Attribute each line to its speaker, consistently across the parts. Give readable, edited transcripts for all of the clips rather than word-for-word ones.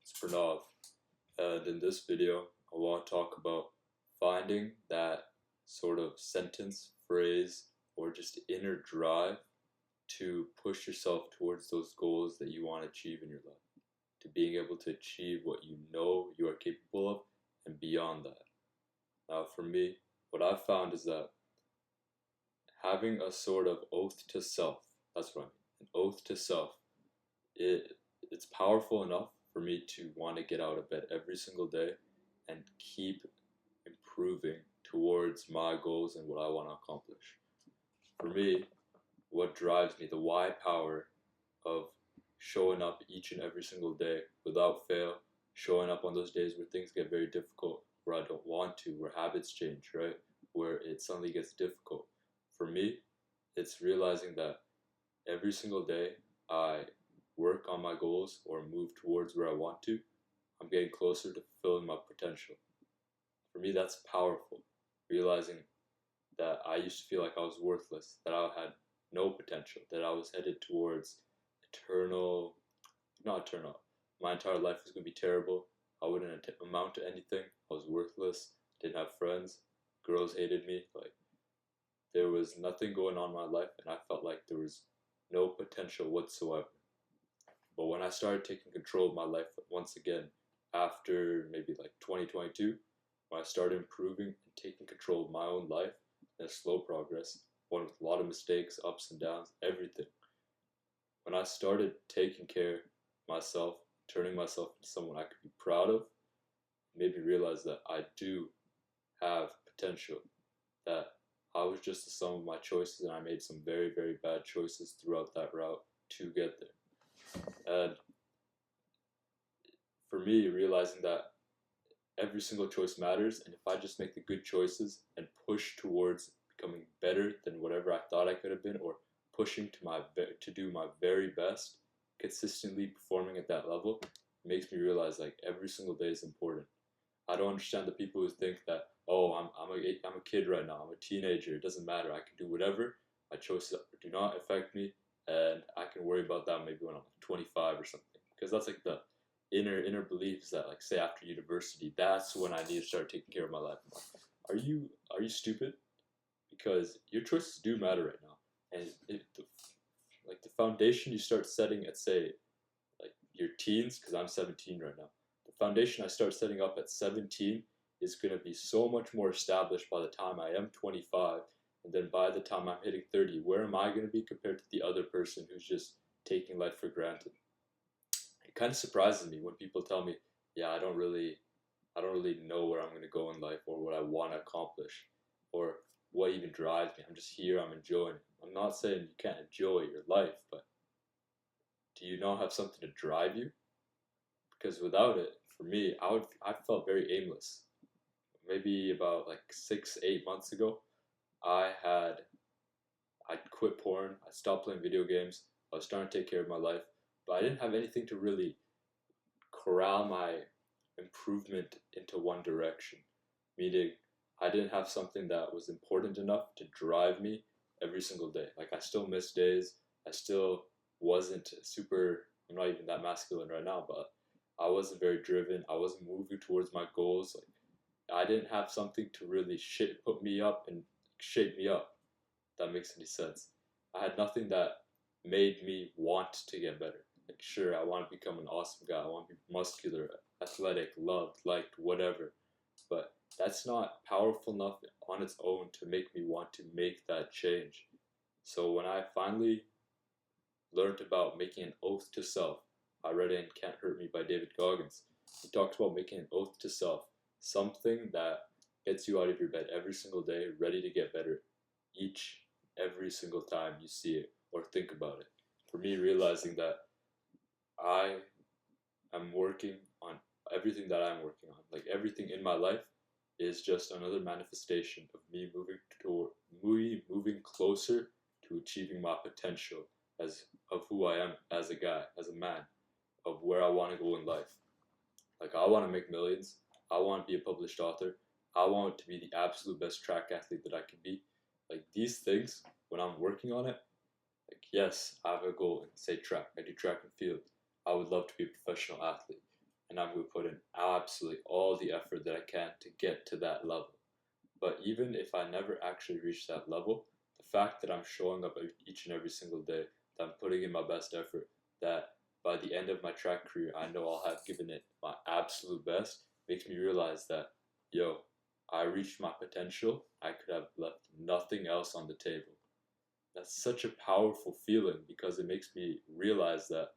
Speaker 1: It's Pranav, and in this video, I want to talk about finding that sort of sentence, phrase, or just inner drive to push yourself towards those goals that you want to achieve in your life, to being able to achieve what you know you are capable of and beyond that. Now, for me, what I've found is that having a sort of oath to self, that's what I mean, an oath to self, it's powerful enough for me to want to get out of bed every single day and keep improving towards my goals and what I want to accomplish. For me, what drives me, the why power of showing up each and every single day without fail, showing up on those days where things get very difficult, where I don't want to, where habits change, right? Where it suddenly gets difficult. For me, it's realizing that every single day I work on my goals or move towards where I want to, I'm getting closer to fulfilling my potential. For me, that's powerful. Realizing that I used to feel like I was worthless, that I had no potential, that I was headed towards not eternal, my entire life was going to be terrible. I wouldn't amount to anything. I was worthless, didn't have friends, girls hated me. Like, there was nothing going on in my life, and I felt like there was no potential whatsoever. But when I started taking control of my life once again, after maybe like 2022, when I started improving and taking control of my own life in a slow progress, one with a lot of mistakes, ups and downs, everything. When I started taking care of myself, turning myself into someone I could be proud of, it made me realize that I do have potential, that I was just the sum of my choices, and I made some very, very bad choices throughout that route to get there. And for me, realizing that every single choice matters, and if I just make the good choices and push towards becoming better than whatever I thought I could have been, or pushing to do my very best, consistently performing at that level, makes me realize like every single day is important. I don't understand the people who think that, oh, I'm a kid right now, I'm a teenager, it doesn't matter, I can do whatever, my choices do not affect me, and I can worry about that maybe when I'm like 25 or something. Because that's like the inner beliefs that, like, say after university, that's when I need to start taking care of my life. Are you stupid? Because your choices do matter right now, and like the foundation you start setting at, say, like your teens, because I'm 17 right now. The foundation I start setting up at 17 is going to be so much more established by the time I am 25, and then by the time I'm hitting 30, where am I going to be compared to the other person who's just taking life for granted? It kind of surprises me when people tell me, yeah, I don't really know where I'm going to go in life, or what I want to accomplish, or what even drives me. I'm just here, I'm enjoying it. I'm not saying you can't enjoy your life, but do you not have something to drive you? Because without it, for me, I felt very aimless. Maybe about like 6, 8 months ago, I had I quit porn, I stopped playing video games, I was starting to take care of my life, but I didn't have anything to really corral my improvement into one direction. Meaning, I didn't have something that was important enough to drive me every single day. Like, I still missed days, I still wasn't super, I'm not even that masculine right now, but I wasn't very driven, I wasn't moving towards my goals. Like, I didn't have something to really put me up and shape me up. If that makes any sense. I had nothing that made me want to get better. Like, sure, I want to become an awesome guy. I want to be muscular, athletic, loved, liked, whatever. But that's not powerful enough on its own to make me want to make that change. So when I finally learned about making an oath to self, I read it in Can't Hurt Me by David Goggins. He talks about making an oath to self, something that gets you out of your bed every single day, ready to get better every single time you see it or think about it. For me, realizing that I am working on everything that I'm working on, like everything in my life, is just another manifestation of me moving closer to achieving my potential of who I am as a guy, as a man, of where I want to go in life. Like, I want to make millions. I want to be a published author. I want to be the absolute best track athlete that I can be. Like, these things, when I'm working on it, like, yes, I have a goal in, say, track. I do track and field. I would love to be a professional athlete. and I'm going to put in absolutely all the effort that I can to get to that level. But even if I never actually reach that level, the fact that I'm showing up each and every single day, that I'm putting in my best effort, that by the end of my track career, I know I'll have given it my absolute best, makes me realize that, yo, I reached my potential. I could have left nothing else on the table. That's such a powerful feeling because it makes me realize that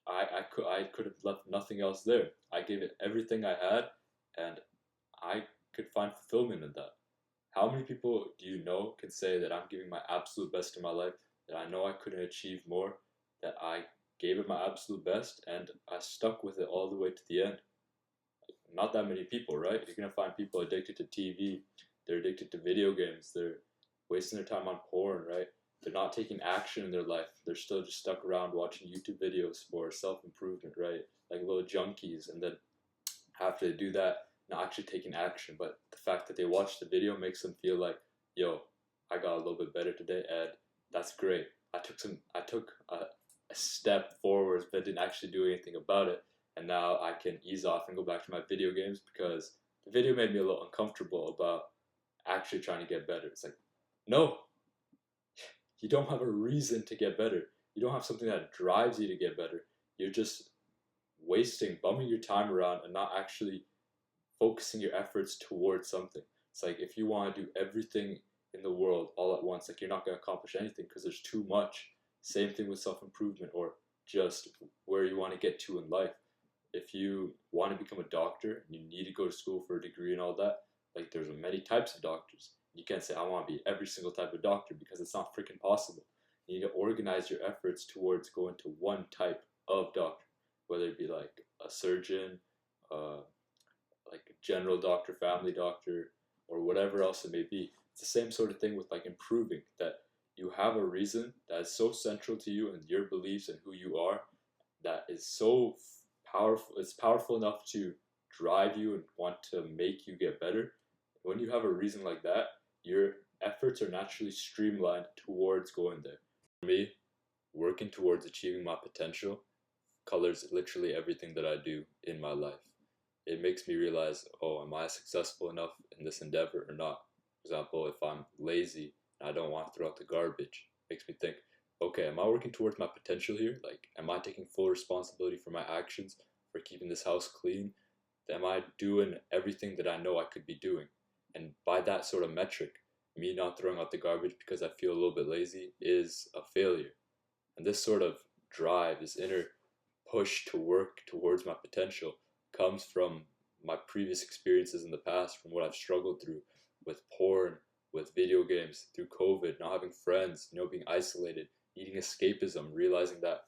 Speaker 1: I could have left nothing else there. I gave it everything I had, and I could find fulfillment in that. How many people do you know can say that I'm giving my absolute best in my life, that I know I couldn't achieve more, that I gave it my absolute best, and I stuck with it all the way to the end? Not that many people, right? You're gonna find people addicted to TV, they're addicted to video games, they're wasting their time on porn, right? They're not taking action in their life. They're still just stuck around watching YouTube videos for self improvement, right? Like little junkies, and then after they do that, not actually taking action. But the fact that they watch the video makes them feel like, yo, I got a little bit better today, Ed. That's great. I took a step forward, but didn't actually do anything about it. And now I can ease off and go back to my video games because the video made me a little uncomfortable about actually trying to get better. It's like, no, you don't have a reason to get better. You don't have something that drives you to get better. You're just bumming your time around and not actually focusing your efforts towards something. It's like if you want to do everything in the world all at once, like you're not going to accomplish anything because there's too much. Same thing with self improvement or just where you want to get to in life. If you want to become a doctor, you need to go to school for a degree and all that. Like there's many types of doctors. You can't say I want to be every single type of doctor because it's not freaking possible. You need to organize your efforts towards going to one type of doctor, whether it be like a surgeon, uh, like a general doctor, family doctor, or whatever else it may be. It's the same sort of thing with like improving, that you have a reason that is so central to you and your beliefs and who you are, that is so powerful. It's powerful enough to drive you and want to make you get better. When you have a reason like that, your efforts are naturally streamlined towards going there. For me, working towards achieving my potential colors literally everything that I do in my life. It makes me realize, oh, am I successful enough in this endeavor or not? For example, if I'm lazy and I don't want to throw out the garbage, it makes me think, okay, am I working towards my potential here? Like, am I taking full responsibility for my actions, for keeping this house clean? Am I doing everything that I know I could be doing? And by that sort of metric, me not throwing out the garbage because I feel a little bit lazy is a failure. And this sort of drive, this inner push to work towards my potential comes from my previous experiences in the past, from what I've struggled through with porn, with video games, through COVID, not having friends, being isolated, needing escapism, realizing that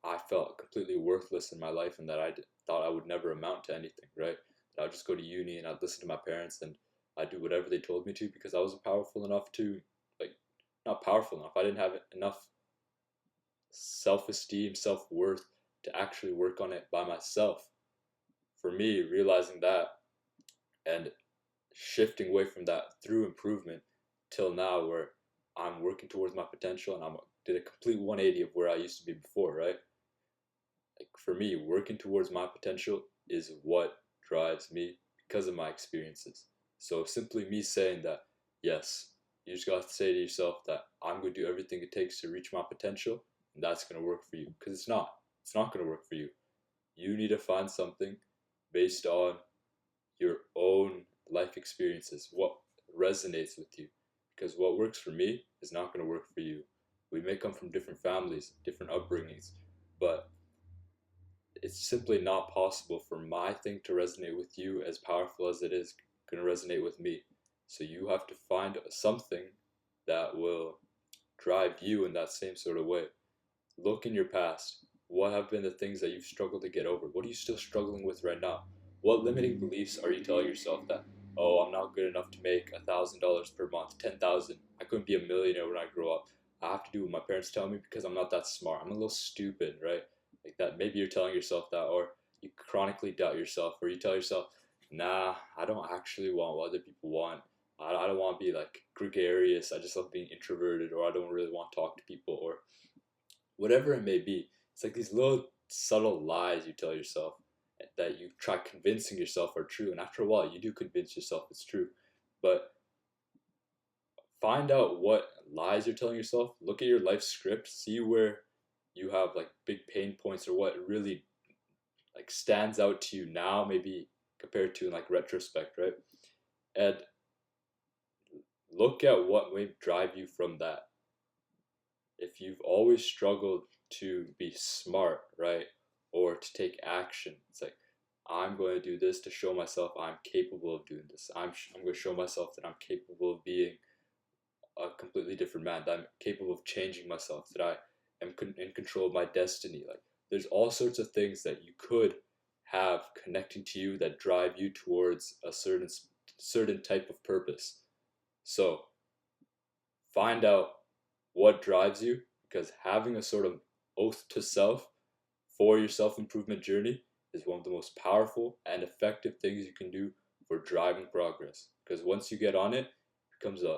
Speaker 1: I felt completely worthless in my life and that thought I would never amount to anything, right? That I would just go to uni and I'd listen to my parents and I'd do whatever they told me to because I wasn't powerful enough to, like, not powerful enough. I didn't have enough self esteem, self worth to actually work on it by myself. For me, realizing that and shifting away from that through improvement till now, where I'm working towards my potential and I did a complete 180 of where I used to be before, right? Like for me, working towards my potential is what drives me because of my experiences. So simply me saying that, yes, you just got to say to yourself that I'm going to do everything it takes to reach my potential, and that's going to work for you. Because it's not. It's not going to work for you. You need to find something based on your own life experiences, what resonates with you. Because what works for me is not going to work for you. We may come from different families, different upbringings, but it's simply not possible for my thing to resonate with you as powerful as it is going to resonate with me. So you have to find something that will drive you in that same sort of way. Look in your past. What have been the things that you've struggled to get over? What are you still struggling with right now? What limiting beliefs are you telling yourself that, oh, I'm not good enough to make $1,000 per month, 10,000. I couldn't be a millionaire when I grow up. I have to do what my parents tell me because I'm not that smart. I'm a little stupid, right? Like that. Maybe you're telling yourself that, or you chronically doubt yourself, or you tell yourself, nah, I don't actually want what other people want. I don't want to be like gregarious. I just love being introverted, or I don't really want to talk to people, or whatever it may be. It's like these little subtle lies you tell yourself. that you try convincing yourself are true, and after a while you do convince yourself it's true. But find out what lies you're telling yourself. Look at your life script, see where you have like big pain points, or what really like stands out to you now, maybe compared to in like retrospect, right? And look at what may drive you from that. If you've always struggled to be smart, right, or to take action, it's like, I'm going to do this to show myself I'm capable of doing this. I'm going to show myself that I'm capable of being a completely different man, that I'm capable of changing myself, that I am in control of my destiny. Like, there's all sorts of things that you could have connecting to you that drive you towards a certain type of purpose. So find out what drives you, because having a sort of oath to self for your self-improvement journey is one of the most powerful and effective things you can do for driving progress. Because once you get on it, it becomes a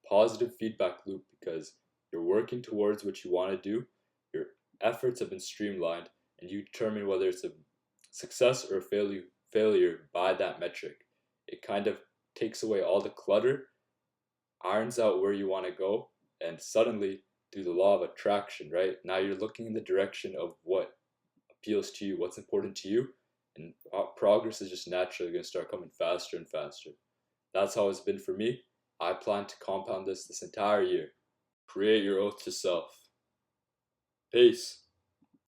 Speaker 1: positive feedback loop, because you're working towards what you want to do, your efforts have been streamlined, and you determine whether it's a success or a failure by that metric. It kind of takes away all the clutter, irons out where you want to go, and suddenly, through the law of attraction, right? Now you're looking in the direction of what appeals to you, what's important to you, and progress is just naturally going to start coming faster and faster. That's how it's been for me. I plan to compound this entire year. Create your oath to self. Peace.